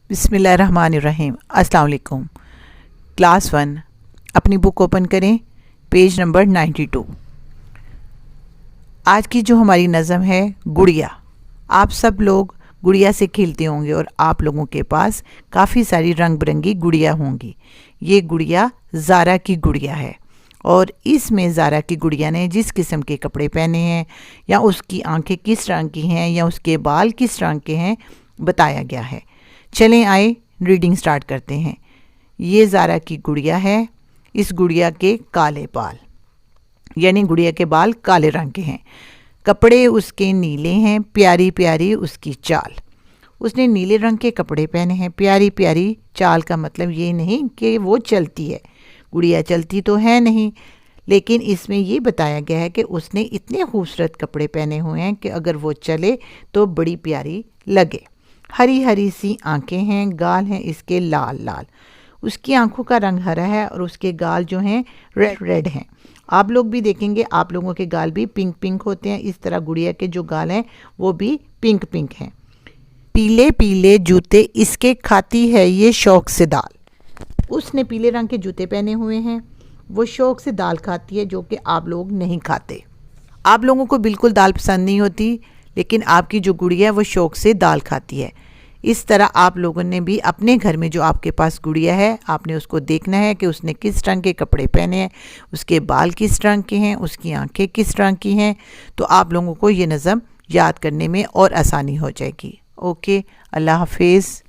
بسم اللہ الرحمن الرحیم۔ السلام علیکم۔ کلاس 1 اپنی بک اوپن کریں، پیج نمبر 92۔ آج کی جو ہماری نظم ہے گڑیا۔ آپ سب لوگ گڑیا سے کھیلتے ہوں گے اور آپ لوگوں کے پاس کافی ساری رنگ برنگی گڑیا ہوں گی۔ یہ گڑیا زارا کی گڑیا ہے اور اس میں زارا کی گڑیا نے جس قسم کے کپڑے پہنے ہیں یا اس کی آنکھیں کس رنگ کی ہیں یا اس کے بال کس رنگ کے ہیں بتایا گیا ہے۔ چلیں آئے ریڈنگ سٹارٹ کرتے ہیں۔ یہ زارا کی گڑیا ہے۔ اس گڑیا کے کالے بال، یعنی گڑیا کے بال کالے رنگ کے ہیں۔ کپڑے اس کے نیلے ہیں، پیاری پیاری اس کی چال۔ اس نے نیلے رنگ کے کپڑے پہنے ہیں۔ پیاری پیاری چال کا مطلب یہ نہیں کہ وہ چلتی ہے، گڑیا چلتی تو ہے نہیں، لیکن اس میں یہ بتایا گیا ہے کہ اس نے اتنے خوبصورت کپڑے پہنے ہوئے ہیں کہ اگر وہ چلے تو بڑی پیاری لگے۔ ہری ہری سی آنکھیں ہیں، گال ہیں اس کے لال لال۔ اس کی آنکھوں کا رنگ ہرا ہے اور اس کے گال جو ہیں ریڈ ہیں۔ آپ لوگ بھی دیکھیں گے آپ لوگوں کے گال بھی پنک پنک ہوتے ہیں، اس طرح گڑیا کے جو گال ہیں وہ بھی پنک پنک ہیں۔ پیلے پیلے جوتے اس کے کھاتی ہے یہ شوق سے دال۔ اس نے پیلے رنگ کے جوتے پہنے ہوئے ہیں، وہ شوق سے دال کھاتی ہے جو کہ آپ لوگ نہیں کھاتے۔ آپ لوگوں کو بالکل دال پسند نہیں ہوتی، لیکن آپ کی جو گڑیا ہے وہ شوق سے دال کھاتی ہے۔ اس طرح آپ لوگوں نے بھی اپنے گھر میں جو آپ کے پاس گڑیا ہے آپ نے اس کو دیکھنا ہے کہ اس نے کس رنگ کے کپڑے پہنے ہیں، اس کے بال کس رنگ کے ہیں، اس کی آنکھیں کس رنگ کی ہیں، تو آپ لوگوں کو یہ نظم یاد کرنے میں اور آسانی ہو جائے گی۔ اوکے، اللہ حافظ۔